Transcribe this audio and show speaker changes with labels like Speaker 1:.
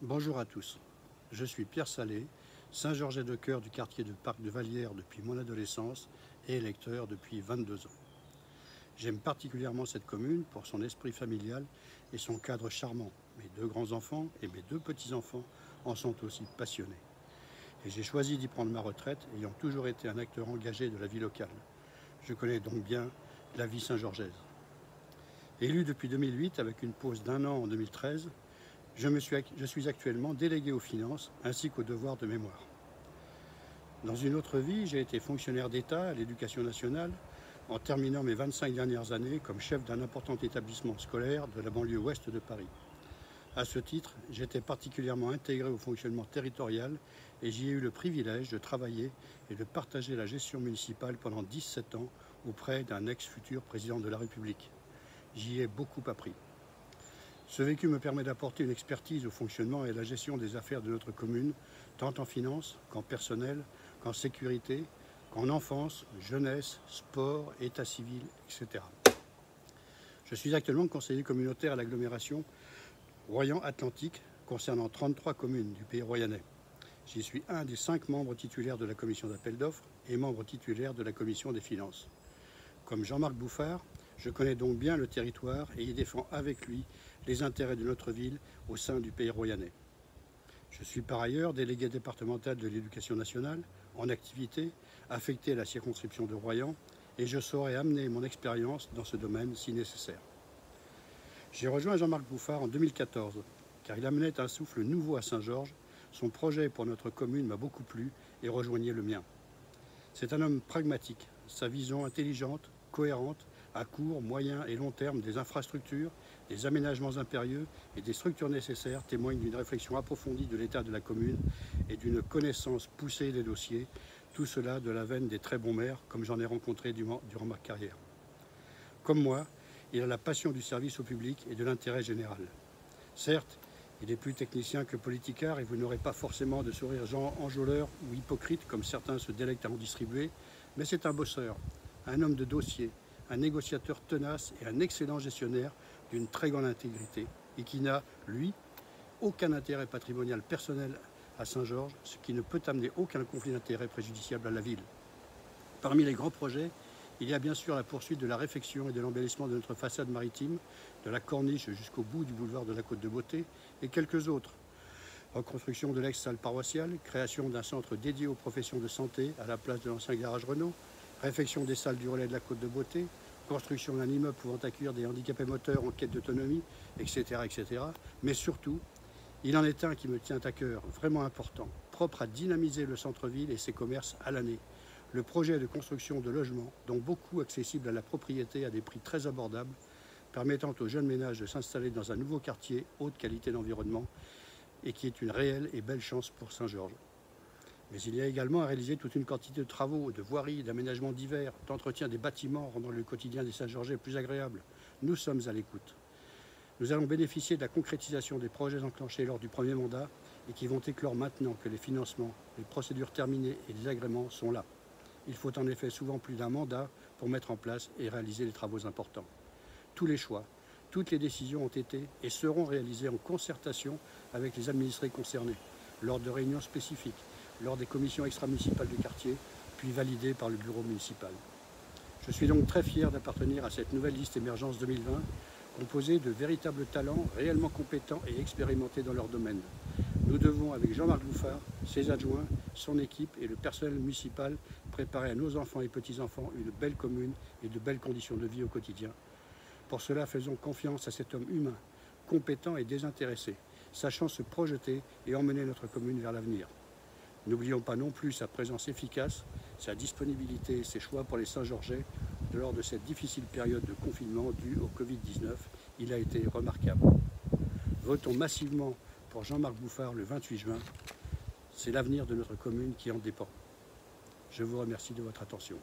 Speaker 1: Bonjour à tous, je suis Pierre Salé, Saint-Georges-de-Cœur du quartier de Parc de Vallières depuis mon adolescence et électeur depuis 22 ans. J'aime particulièrement cette commune pour son esprit familial et son cadre charmant. Mes deux grands-enfants et mes deux petits-enfants en sont aussi passionnés. Et j'ai choisi d'y prendre ma retraite, ayant toujours été un acteur engagé de la vie locale. Je connais donc bien la vie saint-georgeaise. Élu depuis 2008 avec une pause d'1 an en 2013, je suis actuellement délégué aux finances ainsi qu'aux devoirs de mémoire. Dans une autre vie, j'ai été fonctionnaire d'État à l'Éducation nationale en terminant mes 25 dernières années comme chef d'un important établissement scolaire de la banlieue ouest de Paris. À ce titre, j'étais particulièrement intégré au fonctionnement territorial et j'y ai eu le privilège de travailler et de partager la gestion municipale pendant 17 ans auprès d'un ex-futur président de la République. J'y ai beaucoup appris. Ce vécu me permet d'apporter une expertise au fonctionnement et à la gestion des affaires de notre commune, tant en finance qu'en personnel, qu'en sécurité, qu'en enfance, jeunesse, sport, état civil, etc. Je suis actuellement conseiller communautaire à l'agglomération Royan-Atlantique, concernant 33 communes du pays royannais. J'y suis un des 5 membres titulaires de la commission d'appel d'offres et membre titulaire de la commission des finances. Comme Jean-Marc Bouffard, je connais donc bien le territoire et y défends avec lui les intérêts de notre ville au sein du pays royannais. Je suis par ailleurs délégué départemental de l'Éducation nationale, en activité, affecté à la circonscription de Royan, et je saurai amener mon expérience dans ce domaine si nécessaire. J'ai rejoint Jean-Marc Bouffard en 2014, car il amenait un souffle nouveau à Saint-Georges. Son projet pour notre commune m'a beaucoup plu et rejoignait le mien. C'est un homme pragmatique, sa vision intelligente, cohérente, à court, moyen et long terme des infrastructures, des aménagements impérieux et des structures nécessaires témoignent d'une réflexion approfondie de l'état de la commune et d'une connaissance poussée des dossiers, tout cela de la veine des très bons maires, comme j'en ai rencontré durant ma carrière. Comme moi, il a la passion du service au public et de l'intérêt général. Certes, il est plus technicien que politicard et vous n'aurez pas forcément de sourire enjôleur ou hypocrite comme certains se délectent à en distribuer, mais c'est un bosseur, un homme de dossier, un négociateur tenace et un excellent gestionnaire d'une très grande intégrité et qui n'a, lui, aucun intérêt patrimonial personnel à Saint-Georges, ce qui ne peut amener aucun conflit d'intérêt préjudiciable à la ville. Parmi les grands projets, il y a bien sûr la poursuite de la réfection et de l'embellissement de notre façade maritime, de la corniche jusqu'au bout du boulevard de la Côte de Beauté et quelques autres. Reconstruction de l'ex-salle paroissiale, création d'un centre dédié aux professions de santé à la place de l'ancien garage Renault, réfection des salles du relais de la Côte de Beauté, construction d'un immeuble pouvant accueillir des handicapés moteurs en quête d'autonomie, etc., etc. Mais surtout, il en est un qui me tient à cœur, vraiment important, propre à dynamiser le centre-ville et ses commerces à l'année. Le projet de construction de logements, dont beaucoup accessibles à la propriété à des prix très abordables, permettant aux jeunes ménages de s'installer dans un nouveau quartier haute qualité d'environnement et qui est une réelle et belle chance pour Saint-Georges. Mais il y a également à réaliser toute une quantité de travaux, de voiries, d'aménagements divers, d'entretien des bâtiments rendant le quotidien des Saint-Georgeais plus agréable. Nous sommes à l'écoute. Nous allons bénéficier de la concrétisation des projets enclenchés lors du premier mandat et qui vont éclore maintenant que les financements, les procédures terminées et les agréments sont là. Il faut en effet souvent plus d'un mandat pour mettre en place et réaliser les travaux importants. Tous les choix, toutes les décisions ont été et seront réalisées en concertation avec les administrés concernés, lors de réunions spécifiques, lors des commissions extramunicipales du quartier, puis validées par le bureau municipal. Je suis donc très fier d'appartenir à cette nouvelle liste Émergence 2020, composée de véritables talents réellement compétents et expérimentés dans leur domaine. Nous devons, avec Jean-Marc Bouffard, ses adjoints, son équipe et le personnel municipal, préparer à nos enfants et petits-enfants une belle commune et de belles conditions de vie au quotidien. Pour cela, faisons confiance à cet homme humain, compétent et désintéressé, sachant se projeter et emmener notre commune vers l'avenir. N'oublions pas non plus sa présence efficace, sa disponibilité et ses choix pour les Saint-Georgeais lors de cette difficile période de confinement due au Covid-19. Il a été remarquable. Votons massivement pour Jean-Marc Bouffard le 28 juin. C'est l'avenir de notre commune qui en dépend. Je vous remercie de votre attention.